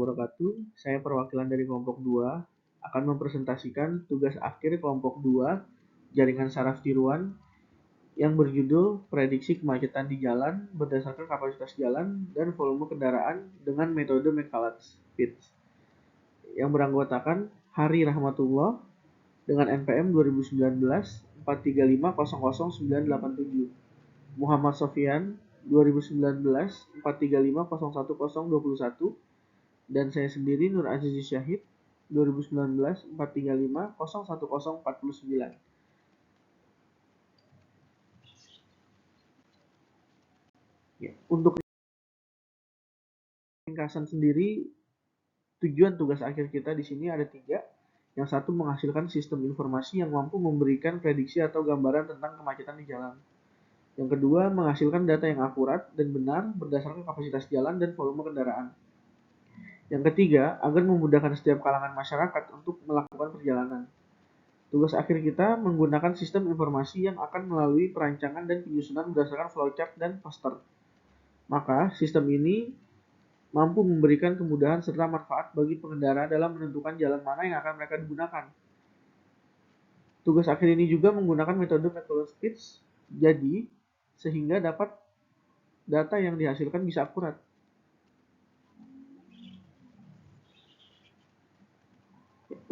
wabarakatuh. Saya perwakilan dari kelompok 2 akan mempresentasikan tugas akhir kelompok 2 jaringan saraf tiruan yang berjudul prediksi kemacetan di jalan berdasarkan kapasitas jalan dan volume kendaraan dengan metode McCulloch-Pitts yang beranggotakan Hari Rahmatullah dengan NPM 2019 435000987, Muhammad Sofyan 2019 435010121, dan saya sendiri Nur Azizi Syahid 2019 435011049. Ya, untuk ringkasan sendiri, tujuan tugas akhir kita di sini ada 3. Yang satu, menghasilkan sistem informasi yang mampu memberikan prediksi atau gambaran tentang kemacetan di jalan. Yang kedua, menghasilkan data yang akurat dan benar berdasarkan kapasitas jalan dan volume kendaraan. Yang ketiga, agar memudahkan setiap kalangan masyarakat untuk melakukan perjalanan. Tugas akhir kita menggunakan sistem informasi yang akan melalui perancangan dan penyusunan berdasarkan flowchart dan poster. Maka, sistem ini mampu memberikan kemudahan serta manfaat bagi pengendara dalam menentukan jalan mana yang akan mereka gunakan. Tugas akhir ini juga menggunakan metode McCulloch-Pitts, jadi sehingga dapat data yang dihasilkan bisa akurat.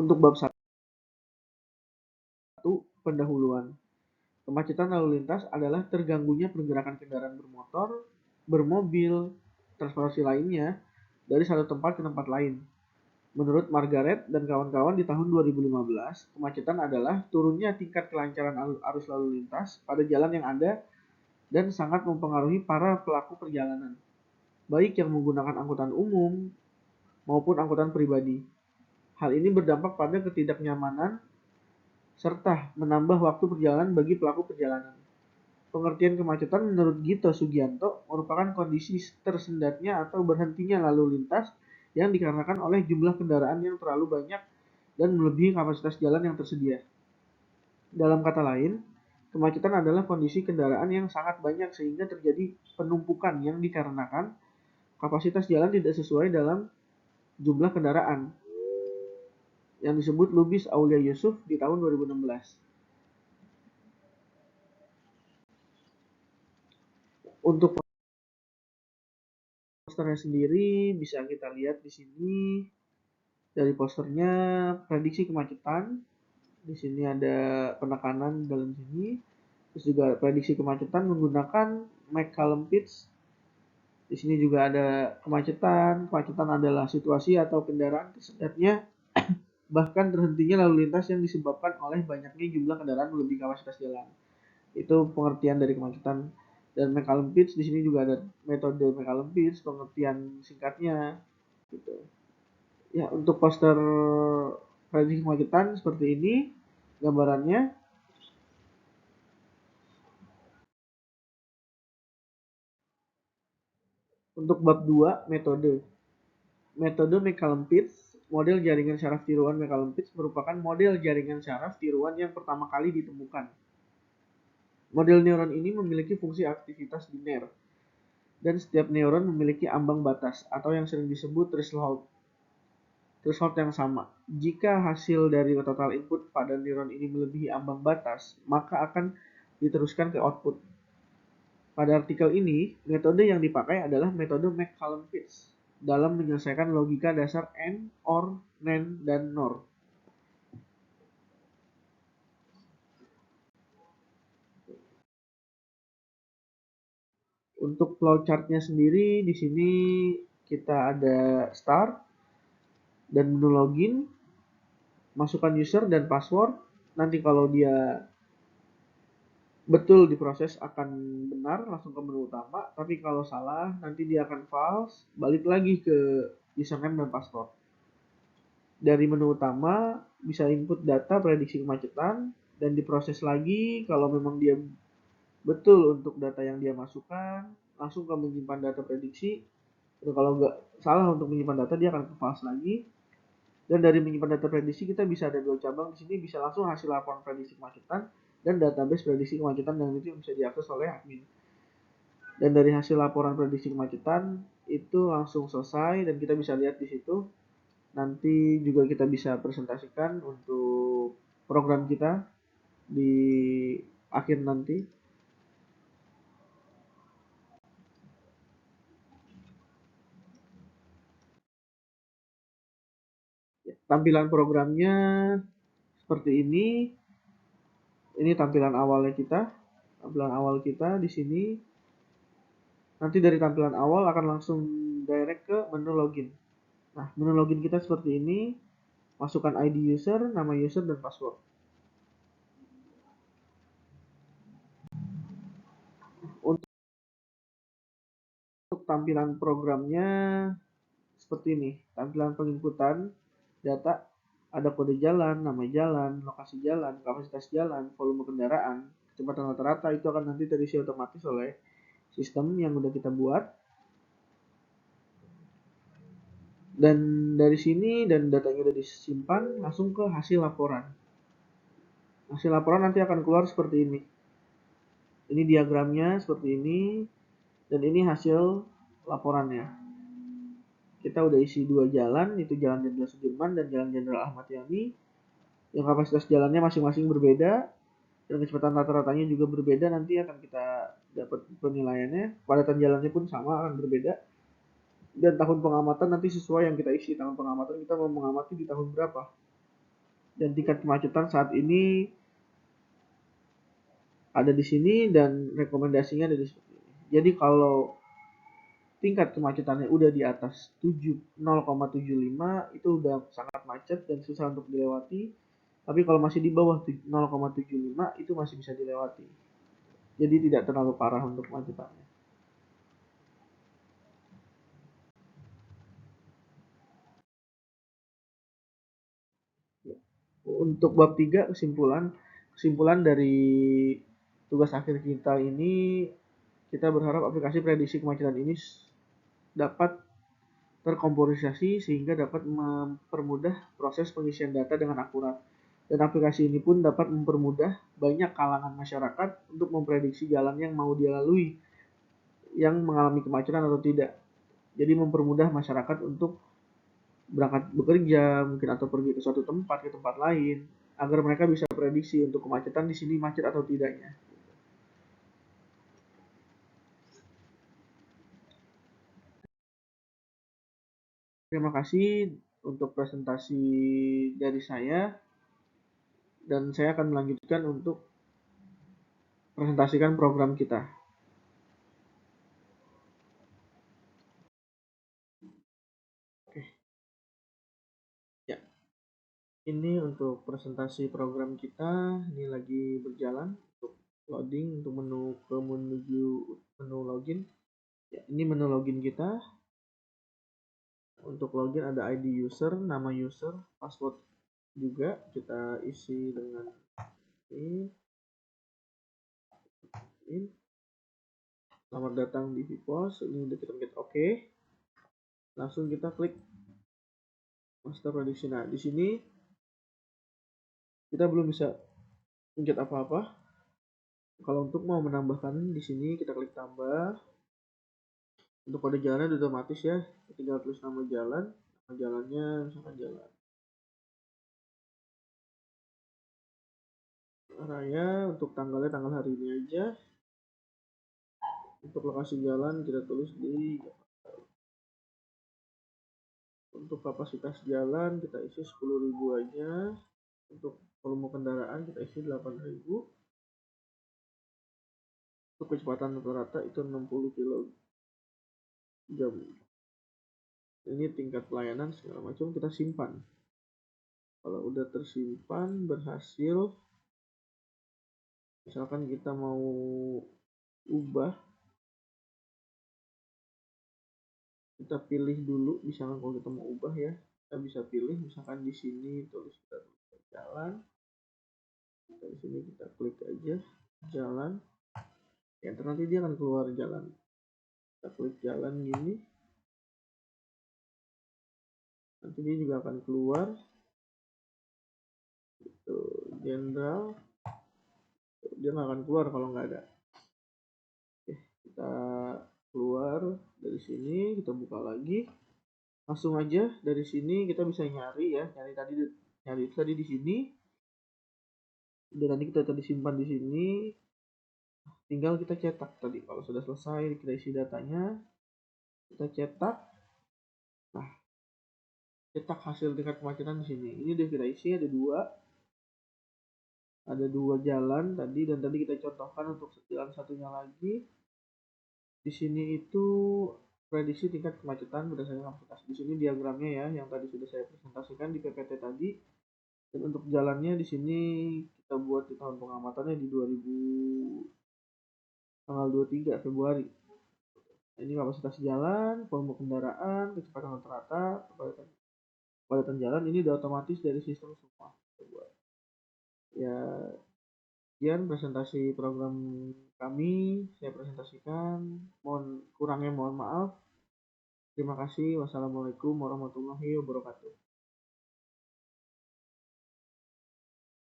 Untuk bab 1, pendahuluan. Kemacetan lalu lintas adalah terganggunya pergerakan kendaraan bermotor, bermobil, transportasi lainnya dari satu tempat ke tempat lain. Menurut Margaret dan kawan-kawan di tahun 2015, kemacetan adalah turunnya tingkat kelancaran arus lalu lintas pada jalan yang ada dan sangat mempengaruhi para pelaku perjalanan, baik yang menggunakan angkutan umum maupun angkutan pribadi. Hal ini berdampak pada ketidaknyamanan serta menambah waktu perjalanan bagi pelaku perjalanan. Pengertian kemacetan menurut Gito Sugianto merupakan kondisi tersendatnya atau berhentinya lalu lintas yang dikarenakan oleh jumlah kendaraan yang terlalu banyak dan melebihi kapasitas jalan yang tersedia. Dalam kata lain, kemacetan adalah kondisi kendaraan yang sangat banyak sehingga terjadi penumpukan yang dikarenakan kapasitas jalan tidak sesuai dalam jumlah kendaraan, yang disebut Lubis Aulia Yusuf di tahun 2016. Untuk posternya sendiri bisa kita lihat di sini. Dari posternya, prediksi kemacetan. Di sini ada penekanan dalam sini. Terus juga prediksi kemacetan menggunakan McCulloch-Pitts. Di sini juga ada kemacetan. Kemacetan adalah situasi atau kendaraan tersendatnya bahkan terhentinya lalu lintas yang disebabkan oleh banyaknya jumlah kendaraan melebihi kapasitas jalan. Itu pengertian dari kemacetan. Dan McCulloch-Pitts di sini juga ada metode McCulloch-Pitts, pengertian singkatnya gitu. Ya, untuk poster prediksi kemacetan seperti ini gambarannya. Untuk bab 2, metode. Metode McCulloch-Pitts, model jaringan syaraf tiruan McCulloch-Pitts merupakan model jaringan syaraf tiruan yang pertama kali ditemukan. Model neuron ini memiliki fungsi aktivitas biner, dan setiap neuron memiliki ambang batas atau yang sering disebut threshold yang sama. Jika hasil dari total input pada neuron ini melebihi ambang batas, maka akan diteruskan ke output. Pada artikel ini, metode yang dipakai adalah metode McCulloch-Pitts dalam menyelesaikan logika dasar AND, OR, NAND, dan NOR. Untuk flowchart-nya sendiri, di sini kita ada start dan menu login, masukkan user dan password. Nanti kalau dia betul diproses akan benar langsung ke menu utama, tapi kalau salah nanti dia akan false, balik lagi ke username dan password. Dari menu utama bisa input data prediksi kemacetan dan diproses lagi. Kalau memang dia betul untuk data yang dia masukkan, langsung ke menyimpan data prediksi. Dan kalau nggak salah untuk menyimpan data, dia akan ke false lagi. Dan dari menyimpan data prediksi kita bisa ada 2 cabang di sini, bisa langsung hasil laporan prediksi kemacetan dan database prediksi kemacetan, dan itu bisa diakses oleh admin. Dan dari hasil laporan prediksi kemacetan itu langsung selesai dan kita bisa lihat di situ. Nanti juga kita bisa presentasikan untuk program kita di akhir nanti. Tampilan programnya seperti ini. Ini tampilan awalnya kita. Tampilan awal kita di sini. Nanti dari tampilan awal akan langsung direct ke menu login. Nah, menu login kita seperti ini. Masukkan ID user, nama user, dan password. Untuk tampilan programnya seperti ini. Tampilan penginputan data, ada kode jalan, nama jalan, lokasi jalan, kapasitas jalan, volume kendaraan, kecepatan rata-rata, itu akan nanti terisi otomatis oleh sistem yang udah kita buat. Dan dari sini dan datanya udah disimpan, langsung ke hasil laporan. Hasil laporan nanti akan keluar seperti ini. Ini diagramnya seperti ini, dan ini hasil laporannya. Kita udah isi 2 jalan, itu Jalan Jenderal Sudirman dan Jalan Jenderal Ahmad Yani, yang kapasitas jalannya masing-masing berbeda, dan kecepatan rata-ratanya juga berbeda. Nanti akan kita dapat penilaiannya. Kepadatan jalannya pun sama, akan berbeda. Dan tahun pengamatan nanti sesuai yang kita isi. Tahun pengamatan kita mau mengamati di tahun berapa. Dan tingkat kemacetan saat ini ada di sini dan rekomendasinya ada di sini. Jadi kalau tingkat kemacetannya udah di atas 0,75 itu udah sangat macet dan susah untuk dilewati. Tapi kalau masih di bawah 0,75 itu masih bisa dilewati. Jadi tidak terlalu parah untuk kemacetannya. Untuk bab 3 kesimpulan dari tugas akhir kita ini, kita berharap aplikasi prediksi kemacetan ini dapat terkomposisi sehingga dapat mempermudah proses pengisian data dengan akurat. Dan aplikasi ini pun dapat mempermudah banyak kalangan masyarakat untuk memprediksi jalan yang mau dia lalui, yang mengalami kemacetan atau tidak. Jadi mempermudah masyarakat untuk berangkat bekerja mungkin atau pergi ke suatu tempat, ke tempat lain, agar mereka bisa prediksi untuk kemacetan di sini macet atau tidaknya. Terima kasih untuk presentasi dari saya, dan saya akan melanjutkan untuk presentasikan program kita. Oke. Ya, ini untuk presentasi program kita. Ini lagi berjalan untuk loading untuk menuju menu login. Ya, ini menu login kita. Untuk login ada ID user, nama user, password juga kita isi dengan ini. Selamat datang di Vipos. Ini udah kita klik oke. Langsung kita klik master prediction. Nah, di sini kita belum bisa pencet apa-apa. Kalau untuk mau menambahkan di sini kita klik tambah. Untuk kode jalan udah otomatis ya. Tinggal tulis nama jalan. Nama jalannya misalkan jalan raya. Untuk tanggalnya tanggal hari ini aja. Untuk lokasi jalan kita tulis di. Untuk kapasitas jalan kita isi 10.000 aja. Untuk volume kendaraan kita isi 8.000. Untuk kecepatan rata-rata itu 60 km jam. Ini tingkat pelayanan segala macam kita simpan. Kalau udah tersimpan berhasil, misalkan kita mau ubah, kita pilih dulu. Misalkan kalau kita mau ubah ya, kita bisa pilih. Misalkan di sini tulis jalan, di sini kita klik aja jalan. Ya, nanti dia akan keluar jalan. Kita klik jalan gini, nanti dia juga akan keluar itu jenderal. Dia nggak akan keluar kalau nggak ada. Oke, kita keluar dari sini, kita buka lagi. Langsung aja dari sini kita bisa nyari ya, nyari tadi di sini. Udah tadi kita tadi simpan di sini, tinggal kita cetak tadi. Kalau sudah selesai kita isi datanya, kita cetak. Nah, cetak hasil tingkat kemacetan di sini. Ini udah kita isi ada dua jalan tadi, dan tadi kita contohkan untuk jalan satunya lagi. Di sini itu prediksi tingkat kemacetan berdasarkan kapasitas. Di sini diagramnya ya, yang tadi sudah saya presentasikan di PPT tadi. Dan untuk jalannya di sini kita buat di tahun pengamatannya di 2000 tanggal 23 Februari. Ini kapasitas jalan, volume kendaraan, kecepatan rata-rata, kepadatan jalan, ini udah otomatis dari sistem semua. Ya, sekian presentasi program kami, saya presentasikan. Mohon kurangnya mohon maaf. Terima kasih. Wassalamualaikum warahmatullahi wabarakatuh.